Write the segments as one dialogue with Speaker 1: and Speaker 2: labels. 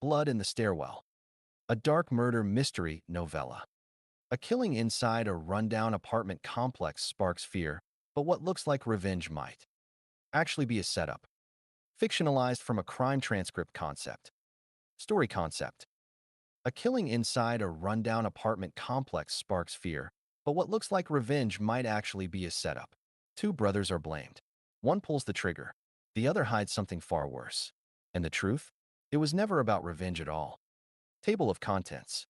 Speaker 1: Blood in the Stairwell, a dark murder mystery novella. A killing inside a rundown apartment complex sparks fear, but what looks like revenge might actually be a setup. Fictionalized from a crime transcript concept. Story concept. A killing inside a rundown apartment complex sparks fear, but what looks like revenge might actually be a setup. Two brothers are blamed. One pulls the trigger. The other hides something far worse. And the truth? It was never about revenge at all. Table of contents.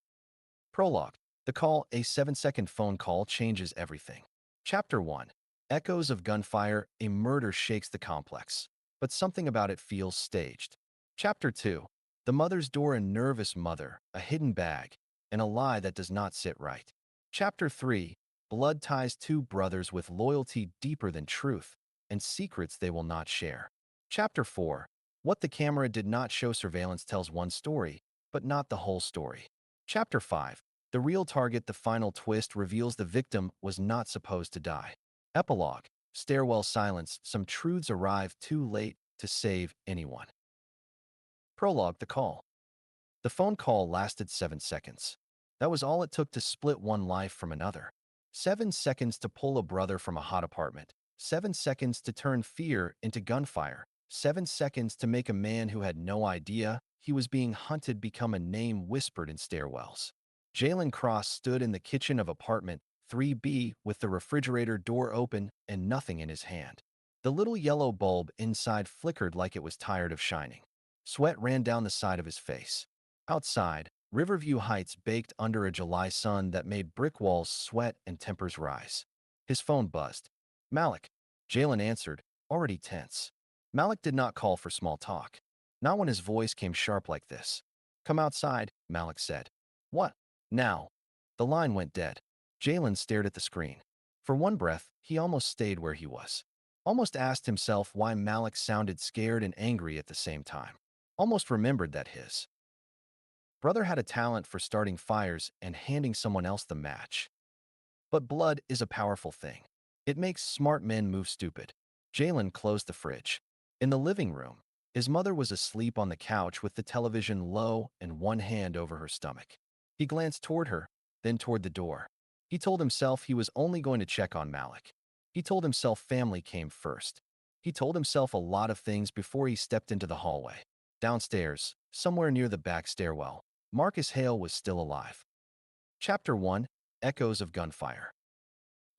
Speaker 1: Prologue. The call, a 7-second phone call, changes everything. Chapter 1. Echoes of gunfire, a murder shakes the complex, but something about it feels staged. Chapter 2. The mother's door, a nervous mother, a hidden bag, and a lie that does not sit right. Chapter 3. Blood ties two brothers with loyalty deeper than truth, and secrets they will not share. Chapter 4. What the camera did not show. Surveillance tells one story, but not the whole story. Chapter 5. The real target, the final twist reveals the victim was not supposed to die. Epilogue. Stairwell silence, some truths arrive too late to save anyone. Prologue. The call. The phone call lasted 7 seconds. That was all it took to split one life from another. 7 seconds to pull a brother from a hot apartment. 7 seconds to turn fear into gunfire. 7 seconds to make a man who had no idea he was being hunted become a name whispered in stairwells. Jalen Cross stood in the kitchen of apartment 3B with the refrigerator door open and nothing in his hand. The little yellow bulb inside flickered like it was tired of shining. Sweat ran down the side of his face. Outside, Riverview Heights baked under a July sun that made brick walls sweat and tempers rise. His phone buzzed. Malik. Jalen answered, already tense. Malik did not call for small talk. Not when his voice came sharp like this. Come outside, Malik said. What? Now. The line went dead. Jalen stared at the screen. For one breath, he almost stayed where he was. Almost asked himself why Malik sounded scared and angry at the same time. Almost remembered that his brother had a talent for starting fires and handing someone else the match. But blood is a powerful thing. It makes smart men move stupid. Jalen closed the fridge. In the living room, his mother was asleep on the couch with the television low and one hand over her stomach. He glanced toward her, then toward the door. He told himself he was only going to check on Malik. He told himself family came first. He told himself a lot of things before he stepped into the hallway. Downstairs, somewhere near the back stairwell, Marcus Hale was still alive. Chapter 1. Echoes of gunfire.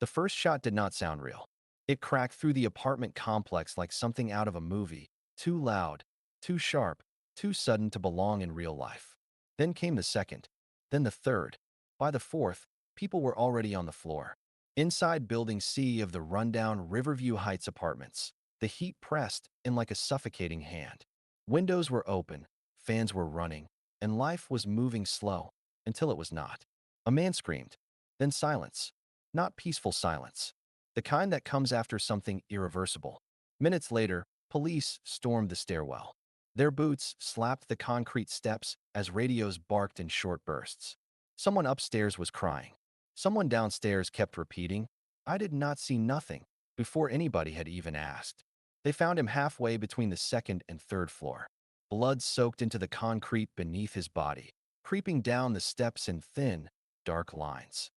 Speaker 1: The first shot did not sound real. It cracked through the apartment complex like something out of a movie, too loud, too sharp, too sudden to belong in real life. Then came the second, then the third. By the fourth, people were already on the floor. Inside Building C of the rundown Riverview Heights apartments, the heat pressed in like a suffocating hand. Windows were open, fans were running, and life was moving slow, until it was not. A man screamed. Then silence. Not peaceful silence. The kind that comes after something irreversible. Minutes later, police stormed the stairwell. Their boots slapped the concrete steps as radios barked in short bursts. Someone upstairs was crying. Someone downstairs kept repeating, I did not see nothing, before anybody had even asked. They found him halfway between the second and third floor. Blood soaked into the concrete beneath his body, creeping down the steps in thin, dark lines.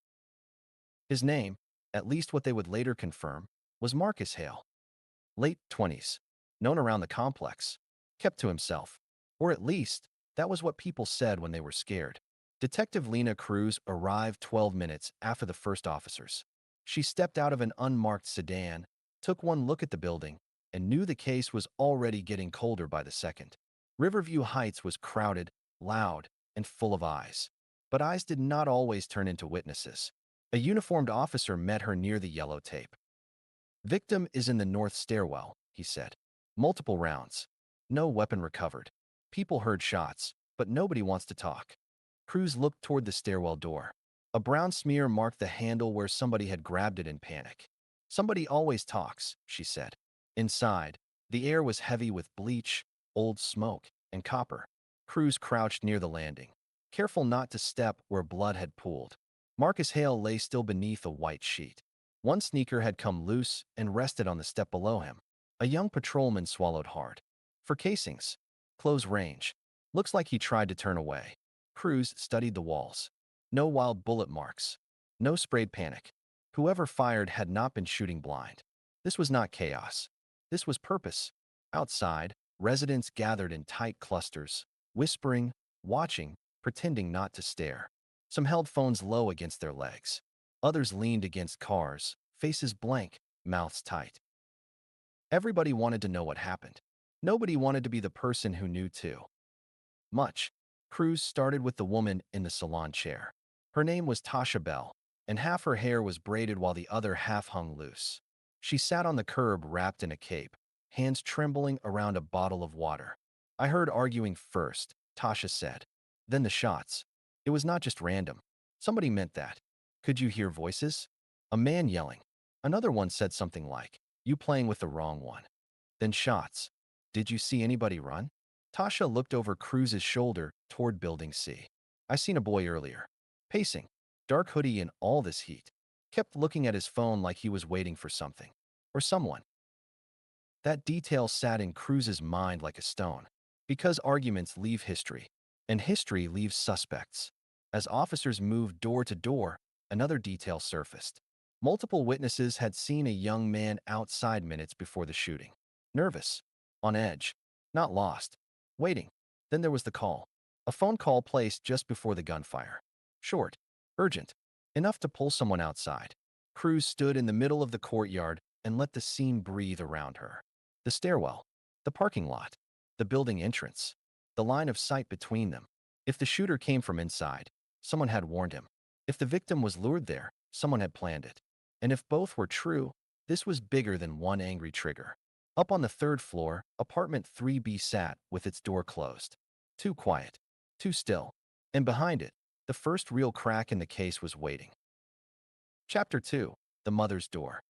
Speaker 1: His name, at least what they would later confirm, was Marcus Hale. Late 20s, known around the complex, kept to himself, or at least, that was what people said when they were scared. Detective Lena Cruz arrived 12 minutes after the first officers. She stepped out of an unmarked sedan, took one look at the building, and knew the case was already getting colder by the second. Riverview Heights was crowded, loud, and full of eyes. But eyes did not always turn into witnesses. A uniformed officer met her near the yellow tape. Victim is in the north stairwell, he said. Multiple rounds. No weapon recovered. People heard shots, but nobody wants to talk. Cruz looked toward the stairwell door. A brown smear marked the handle where somebody had grabbed it in panic. Somebody always talks, she said. Inside, the air was heavy with bleach, old smoke, and copper. Cruz crouched near the landing, careful not to step where blood had pooled. Marcus Hale lay still beneath a white sheet. One sneaker had come loose and rested on the step below him. A young patrolman swallowed hard. For casings. Close range. Looks like he tried to turn away. Cruz studied the walls. No wild bullet marks. No sprayed panic. Whoever fired had not been shooting blind. This was not chaos. This was purpose. Outside, residents gathered in tight clusters, whispering, watching, pretending not to stare. Some held phones low against their legs. Others leaned against cars, faces blank, mouths tight. Everybody wanted to know what happened. Nobody wanted to be the person who knew too much. Cruz started with the woman in the salon chair. Her name was Tasha Bell, and half her hair was braided while the other half hung loose. She sat on the curb wrapped in a cape, hands trembling around a bottle of water. I heard arguing first, Tasha said. Then the shots. It was not just random. Somebody meant that. Could you hear voices? A man yelling. Another one said something like, "You playing with the wrong one." Then shots. Did you see anybody run? Tasha looked over Cruz's shoulder toward Building C. I seen a boy earlier. Pacing. Dark hoodie in all this heat. Kept looking at his phone like he was waiting for something. Or someone. That detail sat in Cruz's mind like a stone. Because arguments leave history. And history leaves suspects. As officers moved door to door, another detail surfaced. Multiple witnesses had seen a young man outside minutes before the shooting. Nervous. On edge. Not lost. Waiting. Then there was the call. A phone call placed just before the gunfire. Short. Urgent. Enough to pull someone outside. Cruz stood in the middle of the courtyard and let the scene breathe around her. The stairwell. The parking lot. The building entrance. The line of sight between them. If the shooter came from inside, someone had warned him. If the victim was lured there, someone had planned it. And if both were true, this was bigger than one angry trigger. Up on the third floor, apartment 3B sat with its door closed. Too quiet. Too still. And behind it, the first real crack in the case was waiting. Chapter 2. The Mother's Door.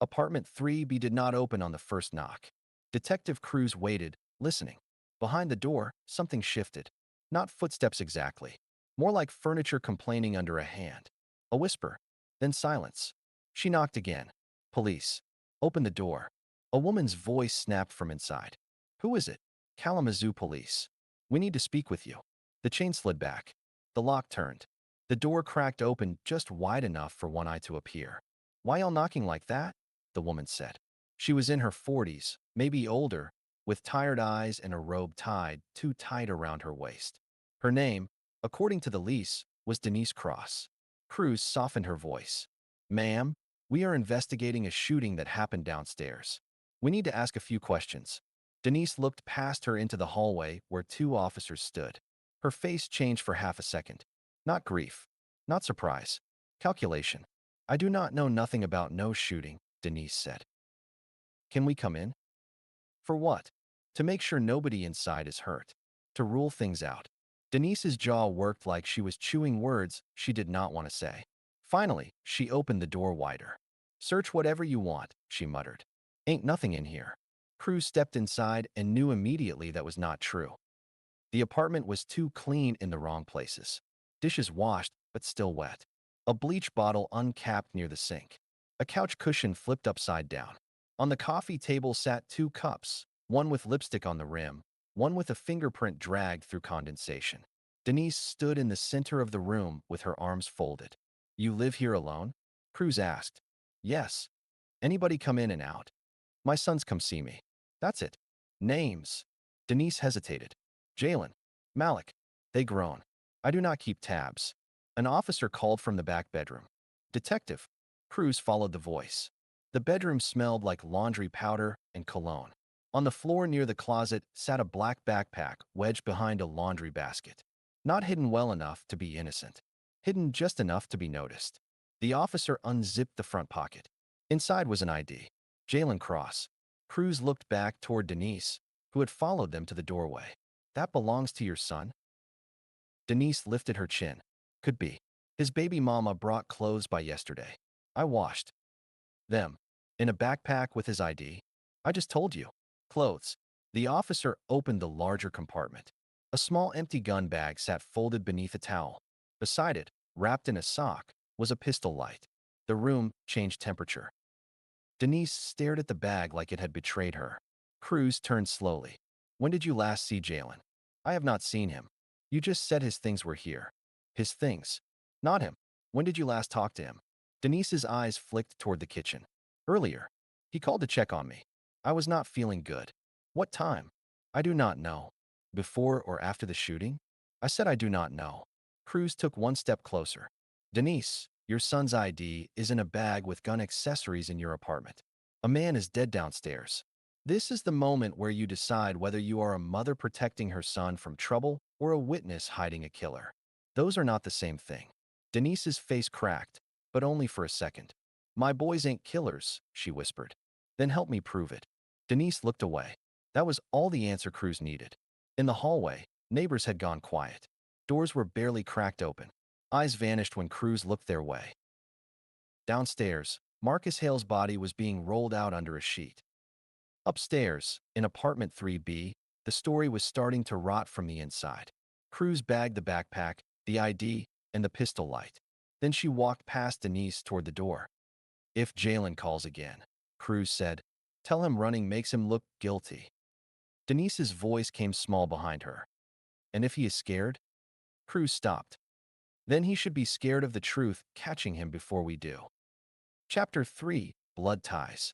Speaker 1: Apartment 3B did not open on the first knock. Detective Cruz waited, listening. Behind the door, something shifted. Not footsteps exactly. More like furniture complaining under a hand. A whisper. Then silence. She knocked again. Police. Open the door. A woman's voice snapped from inside. Who is it? Kalamazoo Police. We need to speak with you. The chain slid back. The lock turned. The door cracked open just wide enough for one eye to appear. Why y'all knocking like that? The woman said. She was in her 40s, maybe older, with tired eyes and a robe tied too tight around her waist. Her name, according to the lease, was Denise Cross. Cruz softened her voice. Ma'am, we are investigating a shooting that happened downstairs. We need to ask a few questions. Denise looked past her into the hallway where two officers stood. Her face changed for half a second. Not grief. Not surprise. Calculation. I do not know nothing about no shooting, Denise said. Can we come in? For what? To make sure nobody inside is hurt. To rule things out. Denise's jaw worked like she was chewing words she did not want to say. Finally, she opened the door wider. Search whatever you want, she muttered. Ain't nothing in here. Cruz stepped inside and knew immediately that was not true. The apartment was too clean in the wrong places. Dishes washed, but still wet. A bleach bottle uncapped near the sink. A couch cushion flipped upside down. On the coffee table sat two cups, one with lipstick on the rim, one with a fingerprint dragged through condensation. Denise stood in the center of the room with her arms folded. You live here alone? Cruz asked. Yes. Anybody come in and out? My sons come see me. That's it. Names. Denise hesitated. Jalen. Malik. They groan. I do not keep tabs. An officer called from the back bedroom. Detective. Cruz followed the voice. The bedroom smelled like laundry powder and cologne. On the floor near the closet sat a black backpack wedged behind a laundry basket. Not hidden well enough to be innocent. Hidden just enough to be noticed. The officer unzipped the front pocket. Inside was an ID. Jalen Cross. Cruz looked back toward Denise, who had followed them to the doorway. That belongs to your son? Denise lifted her chin. Could be. His baby mama brought clothes by yesterday. I washed them. In a backpack with his ID. I just told you. Clothes. The officer opened the larger compartment. A small empty gun bag sat folded beneath a towel. Beside it, wrapped in a sock, was a pistol light. The room changed temperature. Denise stared at the bag like it had betrayed her. Cruz turned slowly. When did you last see Jalen? I have not seen him. You just said his things were here. His things. Not him. When did you last talk to him? Denise's eyes flicked toward the kitchen. Earlier. He called to check on me. I was not feeling good. What time? I do not know. Before or after the shooting? I said I do not know. Cruz took one step closer. Denise, your son's ID is in a bag with gun accessories in your apartment. A man is dead downstairs. This is the moment where you decide whether you are a mother protecting her son from trouble or a witness hiding a killer. Those are not the same thing. Denise's face cracked, but only for a second. My boys ain't killers, she whispered. Then help me prove it. Denise looked away. That was all the answer Cruz needed. In the hallway, neighbors had gone quiet. Doors were barely cracked open. Eyes vanished when Cruz looked their way. Downstairs, Marcus Hale's body was being rolled out under a sheet. Upstairs, in apartment 3B, the story was starting to rot from the inside. Cruz bagged the backpack, the ID, and the pistol light. Then she walked past Denise toward the door. If Jalen calls again, Cruz said, tell him running makes him look guilty. Denise's voice came small behind her. And if he is scared? Cruz stopped. Then he should be scared of the truth catching him before we do. Chapter 3, Blood Ties.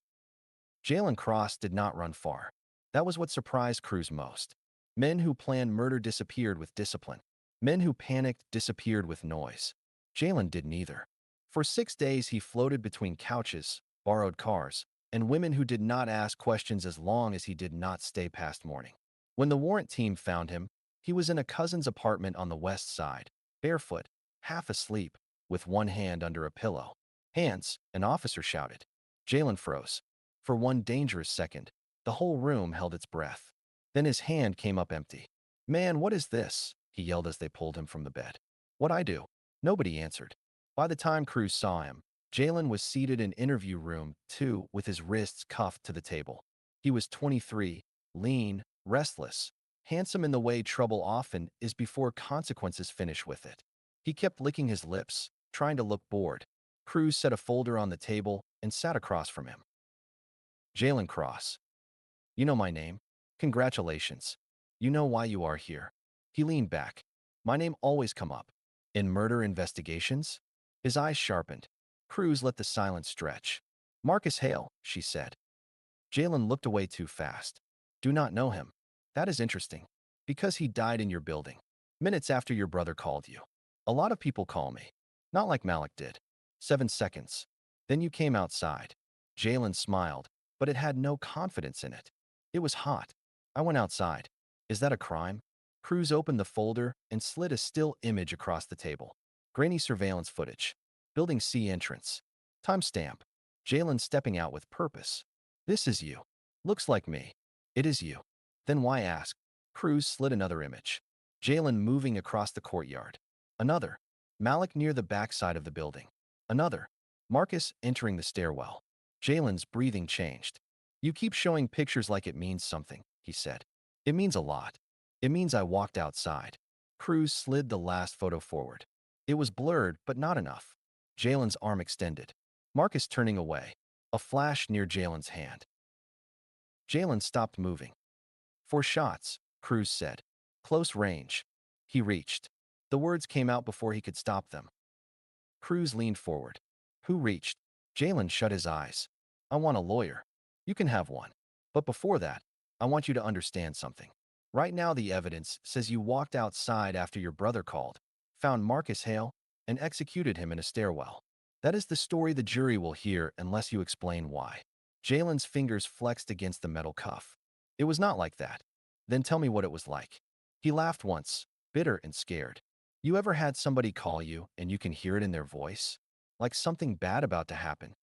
Speaker 1: Jalen Cross did not run far. That was what surprised Cruz most. Men who planned murder disappeared with discipline. Men who panicked disappeared with noise. Jalen didn't either. For 6 days he floated between couches, borrowed cars, and women who did not ask questions as long as he did not stay past morning. When the warrant team found him, he was in a cousin's apartment on the west side, barefoot, half asleep, with one hand under a pillow. Hands, an officer shouted. Jalen froze. For one dangerous second, the whole room held its breath. Then his hand came up empty. Man, what is this? He yelled as they pulled him from the bed. What I do? Nobody answered. By the time Cruz saw him, Jalen was seated in interview room 2 with his wrists cuffed to the table. He was 23, lean, restless, handsome in the way trouble often is before consequences finish with it. He kept licking his lips, trying to look bored. Cruz set a folder on the table and sat across from him. Jalen Cross. You know my name. Congratulations. You know why you are here. He leaned back. My name always come up. In murder investigations? His eyes sharpened. Cruz let the silence stretch. Marcus Hale, she said. Jalen looked away too fast. Do not know him. That is interesting. Because he died in your building. Minutes after your brother called you. A lot of people call me. Not like Malik did. 7 seconds. Then you came outside. Jalen smiled, but it had no confidence in it. It was hot. I went outside. Is that a crime? Cruz opened the folder and slid a still image across the table. Grainy surveillance footage. Building C entrance. Timestamp. Jalen stepping out with purpose. This is you. Looks like me. It is you. Then why ask? Cruz slid another image. Jalen moving across the courtyard. Another. Malik near the backside of the building. Another. Marcus entering the stairwell. Jalen's breathing changed. You keep showing pictures like it means something, he said. It means a lot. It means I walked outside. Cruz slid the last photo forward. It was blurred, but not enough. Jalen's arm extended. Marcus turning away. A flash near Jalen's hand. Jalen stopped moving. 4 shots, Cruz said. Close range. He reached. The words came out before he could stop them. Cruz leaned forward. Who reached? Jalen shut his eyes. I want a lawyer. You can have one. But before that, I want you to understand something. Right now the evidence says you walked outside after your brother called, found Marcus Hale, and executed him in a stairwell. That is the story the jury will hear unless you explain why. Jalen's fingers flexed against the metal cuff. It was not like that. Then tell me what it was like. He laughed once, bitter and scared. You ever had somebody call you and you can hear it in their voice? Like something bad about to happen.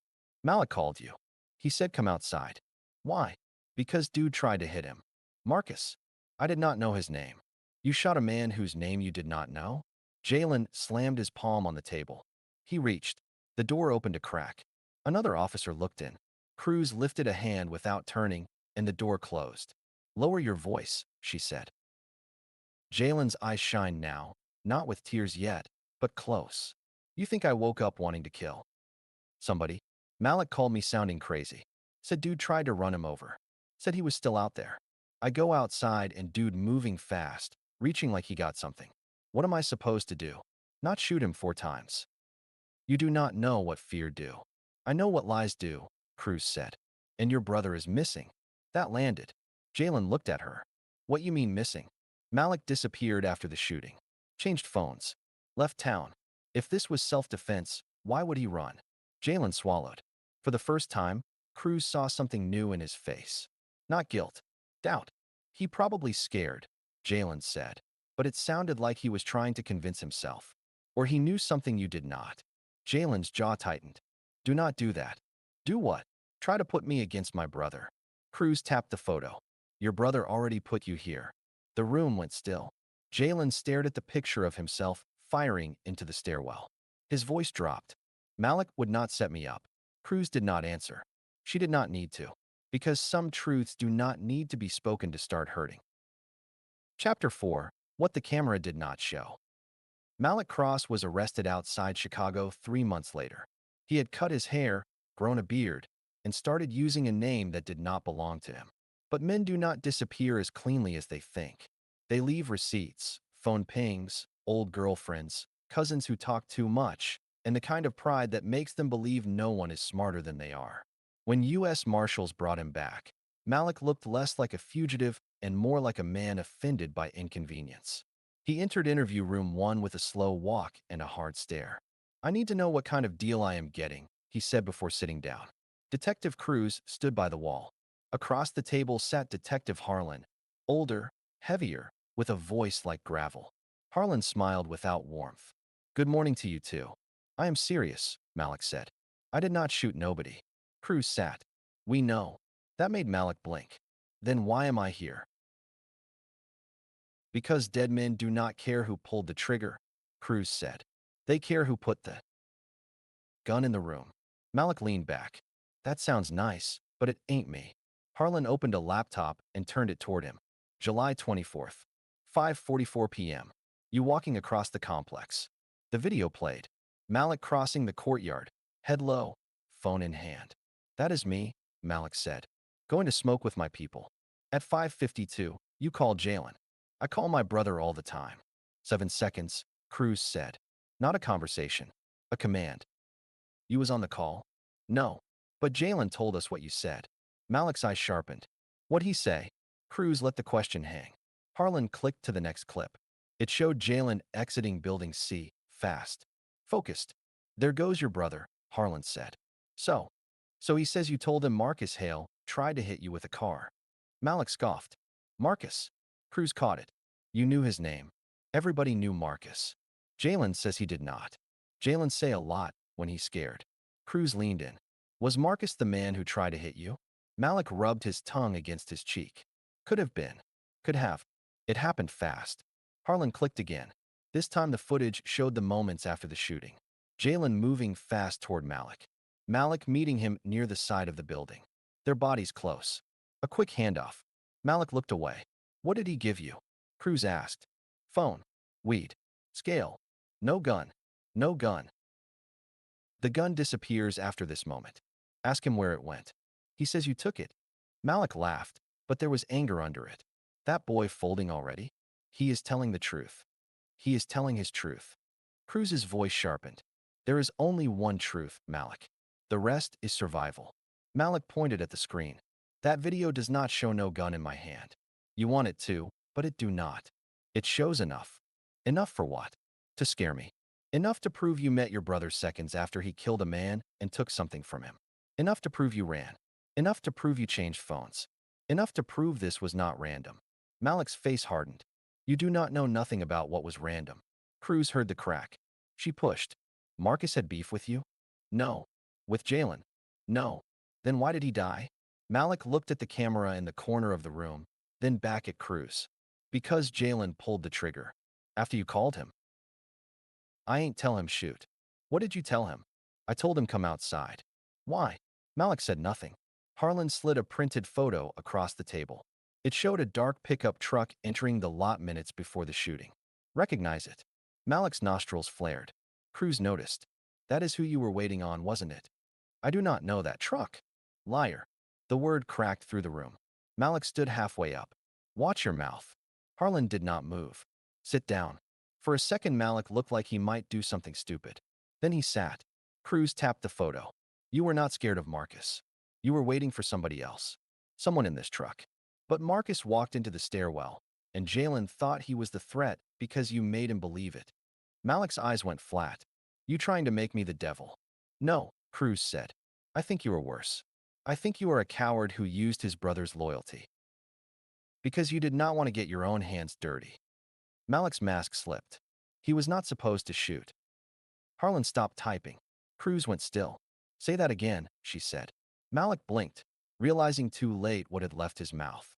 Speaker 1: Malik called you. He said come outside. Why? Because dude tried to hit him. Marcus. I did not know his name. You shot a man whose name you did not know? Jalen slammed his palm on the table. He reached. The door opened a crack. Another officer looked in. Cruz lifted a hand without turning, and the door closed. Lower your voice, she said. Jalen's eyes shined now, not with tears yet, but close. You think I woke up wanting to kill somebody? Malik called me sounding crazy. Said dude tried to run him over. Said he was still out there. I go outside and dude moving fast, reaching like he got something. What am I supposed to do? Not shoot him 4 times. You do not know what fear do. I know what lies do, Cruz said. And your brother is missing. That landed. Jalen looked at her. What you mean missing? Malik disappeared after the shooting. Changed phones. Left town. If this was self-defense, why would he run? Jalen swallowed. For the first time, Cruz saw something new in his face. Not guilt. Doubt. He probably scared, Jalen said. But it sounded like he was trying to convince himself. Or he knew something you did not. Jalen's jaw tightened. Do not do that. Do what? Try to put me against my brother. Cruz tapped the photo. Your brother already put you here. The room went still. Jalen stared at the picture of himself firing into the stairwell. His voice dropped. Malik would not set me up. Cruz did not answer. She did not need to. Because some truths do not need to be spoken to start hurting. Chapter 4. What the camera did not show. Malik Cross was arrested outside Chicago 3 months later. He had cut his hair, grown a beard, and started using a name that did not belong to him. But men do not disappear as cleanly as they think. They leave receipts, phone pings, old girlfriends, cousins who talk too much, and the kind of pride that makes them believe no one is smarter than they are. When U.S. Marshals brought him back, Malik looked less like a fugitive and more like a man offended by inconvenience. He entered interview room 1 with a slow walk and a hard stare. I need to know what kind of deal I am getting, he said before sitting down. Detective Cruz stood by the wall. Across the table sat Detective Harlan, older, heavier, with a voice like gravel. Harlan smiled without warmth. Good morning to you too. I am serious, Malik said. I did not shoot nobody. Cruz sat. We know. That made Malik blink. Then why am I here? Because dead men do not care who pulled the trigger, Cruz said. They care who put the gun in the room. Malik leaned back. That sounds nice, but it ain't me. Harlan opened a laptop and turned it toward him. July 24th, 5:44 p.m. You walking across the complex. The video played. Malik crossing the courtyard, head low, phone in hand. That is me, Malik said. Going to smoke with my people. At 5:52, you called Jalen. I call my brother all the time. 7 seconds, Cruz said. Not a conversation. A command. You was on the call? No. But Jalen told us what you said. Malik's eyes sharpened. What'd he say? Cruz let the question hang. Harlan clicked to the next clip. It showed Jalen exiting Building C, fast. Focused. There goes your brother, Harlan said. So he says you told him Marcus Hale tried to hit you with a car. Malik scoffed. Marcus. Cruz caught it. You knew his name. Everybody knew Marcus. Jalen says he did not. Jalen say a lot when he's scared. Cruz leaned in. Was Marcus the man who tried to hit you? Malik rubbed his tongue against his cheek. Could have been. Could have. It happened fast. Harlan clicked again. This time the footage showed the moments after the shooting. Jalen moving fast toward Malik. Malik meeting him near the side of the building. Their bodies close. A quick handoff. Malik looked away. What did he give you? Cruz asked. Phone. Weed. Scale. No gun. No gun. The gun disappears after this moment. Ask him where it went. He says you took it. Malik laughed, but there was anger under it. That boy folding already? He is telling the truth. He is telling his truth. Cruz's voice sharpened. There is only one truth, Malik. The rest is survival. Malik pointed at the screen. That video does not show no gun in my hand. You want it to, but it do not. It shows enough. Enough for what? To scare me. Enough to prove you met your brother seconds after he killed a man and took something from him. Enough to prove you ran. Enough to prove you changed phones. Enough to prove this was not random. Malik's face hardened. You do not know nothing about what was random. Cruz heard the crack. She pushed. Marcus had beef with you? No. With Jalen? No. Then why did he die? Malik looked at the camera in the corner of the room, then back at Cruz. Because Jalen pulled the trigger. After you called him. I ain't tell him shoot. What did you tell him? I told him come outside. Why? Malik said nothing. Harlan slid a printed photo across the table. It showed a dark pickup truck entering the lot minutes before the shooting. Recognize it. Malik's nostrils flared. Cruz noticed. That is who you were waiting on, wasn't it? I do not know that truck. Liar. The word cracked through the room. Malik stood halfway up. Watch your mouth. Harlan did not move. Sit down. For a second, Malik looked like he might do something stupid. Then he sat. Cruz tapped the photo. You were not scared of Marcus. You were waiting for somebody else. Someone in this truck. But Marcus walked into the stairwell, and Jalen thought he was the threat because you made him believe it. Malik's eyes went flat. You trying to make me the devil? No, Cruz said. I think you are worse. I think you are a coward who used his brother's loyalty. Because you did not want to get your own hands dirty. Malik's mask slipped. He was not supposed to shoot. Harlan stopped typing. Cruz went still. Say that again, she said. Malik blinked, realizing too late what had left his mouth.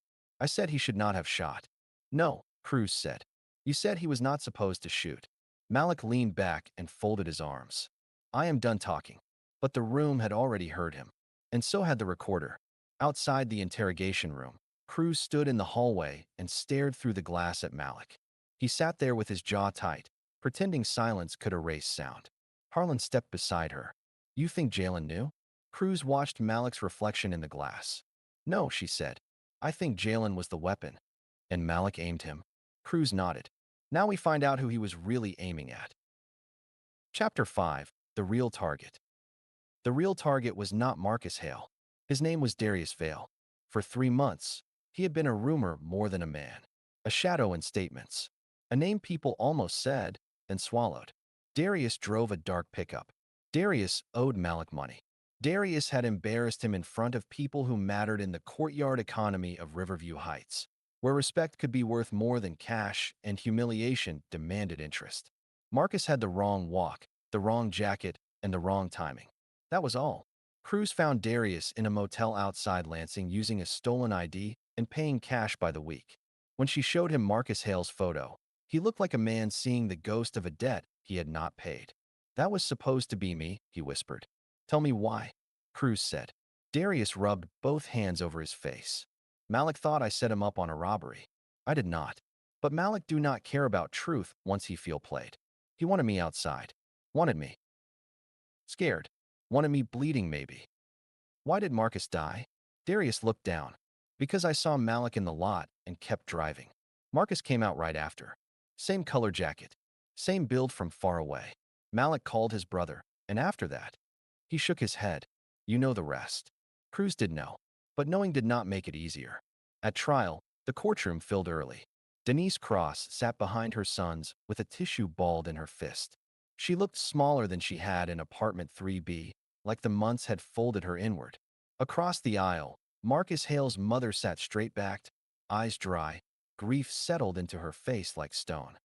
Speaker 1: I said he should not have shot. No, Cruz said. You said he was not supposed to shoot. Malik leaned back and folded his arms. I am done talking. But the room had already heard him. And so had the recorder. Outside the interrogation room, Cruz stood in the hallway and stared through the glass at Malik. He sat there with his jaw tight, pretending silence could erase sound. Harlan stepped beside her. You think Jalen knew? Cruz watched Malik's reflection in the glass. No, she said. I think Jalen was the weapon. And Malik aimed him. Cruz nodded. Now we find out who he was really aiming at. Chapter 5. The Real Target. The real target was not Marcus Hale. His name was Darius Vale. For 3 months, he had been a rumor more than a man. A shadow in statements. A name people almost said, then swallowed. Darius drove a dark pickup. Darius owed Malik money. Darius had embarrassed him in front of people who mattered in the courtyard economy of Riverview Heights, where respect could be worth more than cash and humiliation demanded interest. Marcus had the wrong walk, the wrong jacket, and the wrong timing. That was all. Cruz found Darius in a motel outside Lansing using a stolen ID and paying cash by the week. When she showed him Marcus Hale's photo, he looked like a man seeing the ghost of a debt he had not paid. That was supposed to be me, he whispered. Tell me why, Cruz said. Darius rubbed both hands over his face. Malik thought I set him up on a robbery. I did not. But Malik do not care about truth once he feel played. He wanted me outside. Wanted me. Scared. Wanted me bleeding maybe. Why did Marcus die? Darius looked down. Because I saw Malik in the lot and kept driving. Marcus came out right after. Same color jacket. Same build from far away. Malik called his brother, and after that, he shook his head. You know the rest. Cruz did know. But knowing did not make it easier. At trial, the courtroom filled early. Denise Cross sat behind her sons with a tissue balled in her fist. She looked smaller than she had in apartment 3B, like the months had folded her inward. Across the aisle, Marcus Hale's mother sat straight-backed, eyes dry, grief settled into her face like stone.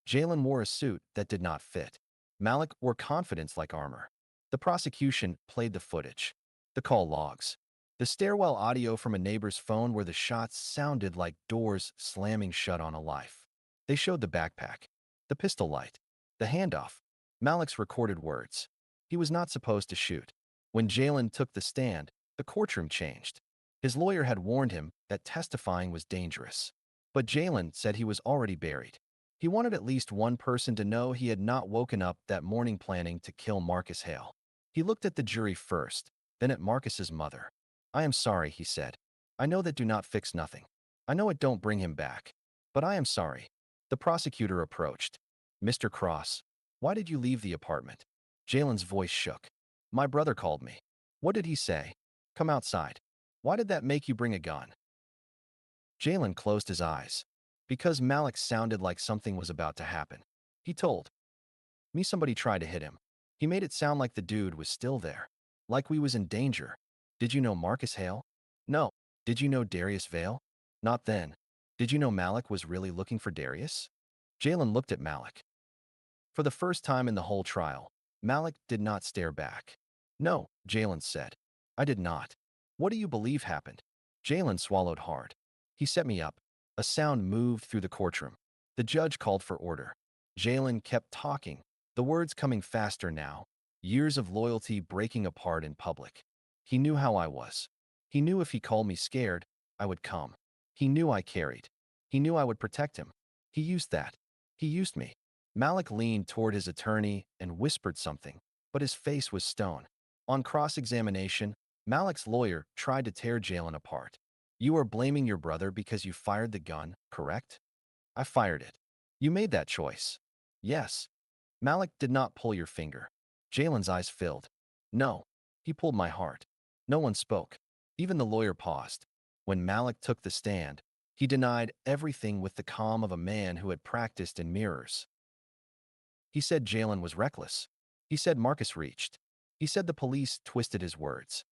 Speaker 1: Jalen wore a suit that did not fit. Malik wore confidence like armor. The prosecution played the footage. The call logs. The stairwell audio from a neighbor's phone where the shots sounded like doors slamming shut on a life. They showed the backpack, the pistol light, the handoff, Malik's recorded words. He was not supposed to shoot. When Jalen took the stand, the courtroom changed. His lawyer had warned him that testifying was dangerous. But Jalen said he was already buried. He wanted at least one person to know he had not woken up that morning planning to kill Marcus Hale. He looked at the jury first, then at Marcus's mother. I am sorry, he said. I know that do not fix nothing. I know it don't bring him back. But I am sorry. The prosecutor approached. Mr. Cross, why did you leave the apartment? Jalen's voice shook. My brother called me. What did he say? Come outside. Why did that make you bring a gun? Jalen closed his eyes. Because Malik sounded like something was about to happen. He told me somebody tried to hit him. He made it sound like the dude was still there. Like we was in danger. Did you know Marcus Hale? No. Did you know Darius Vale? Not then. Did you know Malik was really looking for Darius? Jalen looked at Malik. For the first time in the whole trial, Malik did not stare back. No, Jalen said. I did not. What do you believe happened? Jalen swallowed hard. He set me up. A sound moved through the courtroom. The judge called for order. Jalen kept talking, the words coming faster now, years of loyalty breaking apart in public. He knew how I was. He knew if he called me scared, I would come. He knew I carried. He knew I would protect him. He used that. He used me. Malik leaned toward his attorney and whispered something, but his face was stone. On cross-examination, Malik's lawyer tried to tear Jalen apart. You are blaming your brother because you fired the gun, correct? I fired it. You made that choice. Yes. Malik did not pull your finger. Jalen's eyes filled. No. He pulled my heart. No one spoke. Even the lawyer paused. When Malik took the stand, he denied everything with the calm of a man who had practiced in mirrors. He said Jalen was reckless. He said Marcus reached. He said the police twisted his words.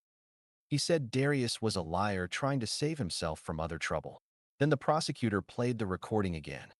Speaker 1: He said Darius was a liar trying to save himself from other trouble. Then the prosecutor played the recording again.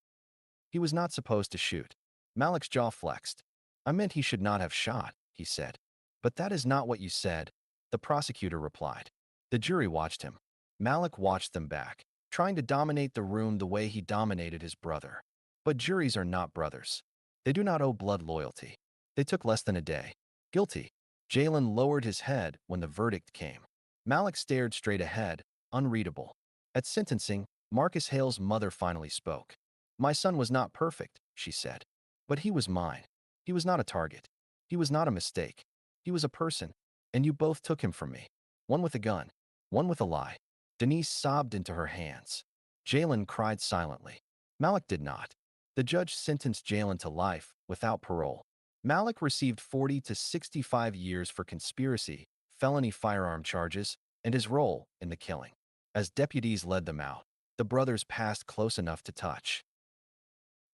Speaker 1: He was not supposed to shoot. Malik's jaw flexed. I meant he should not have shot, he said. But that is not what you said, the prosecutor replied. The jury watched him. Malik watched them back, trying to dominate the room the way he dominated his brother. But juries are not brothers. They do not owe blood loyalty. They took less than a day. Guilty. Jalen lowered his head when the verdict came. Malik stared straight ahead, unreadable. At sentencing, Marcus Hale's mother finally spoke. My son was not perfect, she said. But he was mine. He was not a target. He was not a mistake. He was a person, and you both took him from me. One with a gun, one with a lie. Denise sobbed into her hands. Jalen cried silently. Malik did not. The judge sentenced Jalen to life without parole. Malik received 40 to 65 years for conspiracy, felony firearm charges, and his role in the killing. As deputies led them out, the brothers passed close enough to touch.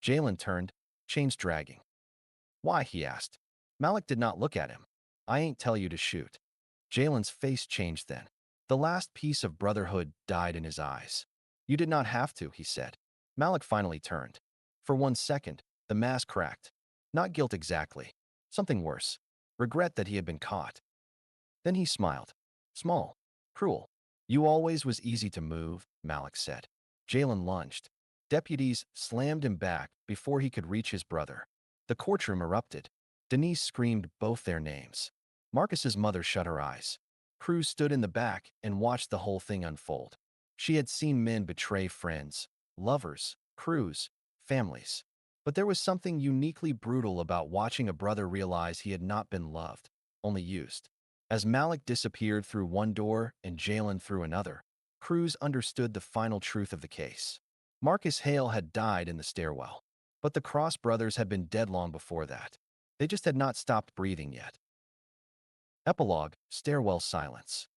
Speaker 1: Jalen turned, chains dragging. Why? He asked. Malik did not look at him. I ain't tell you to shoot. Jalen's face changed then. The last piece of brotherhood died in his eyes. You did not have to, he said. Malik finally turned. For 1 second, the mask cracked. Not guilt exactly. Something worse. Regret that he had been caught. Then he smiled. Small. Cruel. You always was easy to move, Malik said. Jalen lunged. Deputies slammed him back before he could reach his brother. The courtroom erupted. Denise screamed both their names. Marcus's mother shut her eyes. Cruz stood in the back and watched the whole thing unfold. She had seen men betray friends, lovers, Cruz, families. But there was something uniquely brutal about watching a brother realize he had not been loved, only used. As Malik disappeared through one door and Jalen through another, Cruz understood the final truth of the case. Marcus Hale had died in the stairwell. But the Cross brothers had been dead long before that. They just had not stopped breathing yet. Epilogue, stairwell silence.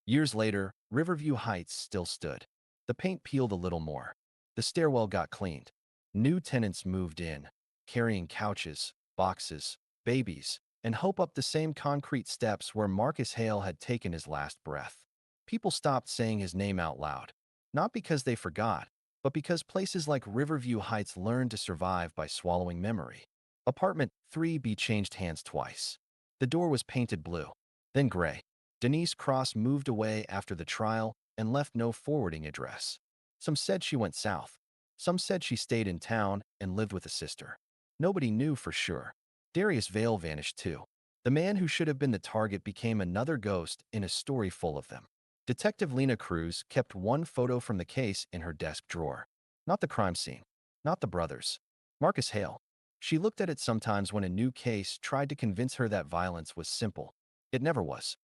Speaker 1: Years later, Riverview Heights still stood. The paint peeled a little more. The stairwell got cleaned. New tenants moved in, carrying couches, boxes, babies, and hope up the same concrete steps where Marcus Hale had taken his last breath. People stopped saying his name out loud, not because they forgot, but because places like Riverview Heights learned to survive by swallowing memory. Apartment 3B changed hands twice. The door was painted blue, then gray. Denise Cross moved away after the trial and left no forwarding address. Some said she went south. Some said she stayed in town and lived with a sister. Nobody knew for sure. Darius Vale vanished too. The man who should have been the target became another ghost in a story full of them. Detective Lena Cruz kept one photo from the case in her desk drawer. Not the crime scene. Not the brothers. Marcus Hale. She looked at it sometimes when a new case tried to convince her that violence was simple. It never was.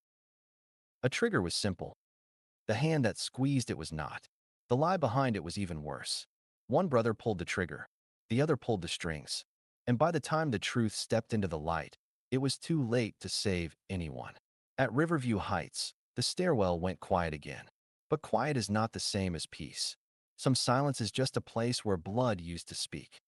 Speaker 1: A trigger was simple. The hand that squeezed it was not. The lie behind it was even worse. One brother pulled the trigger. The other pulled the strings. And by the time the truth stepped into the light, it was too late to save anyone. At Riverview Heights, the stairwell went quiet again. But quiet is not the same as peace. Some silence is just a place where blood used to speak.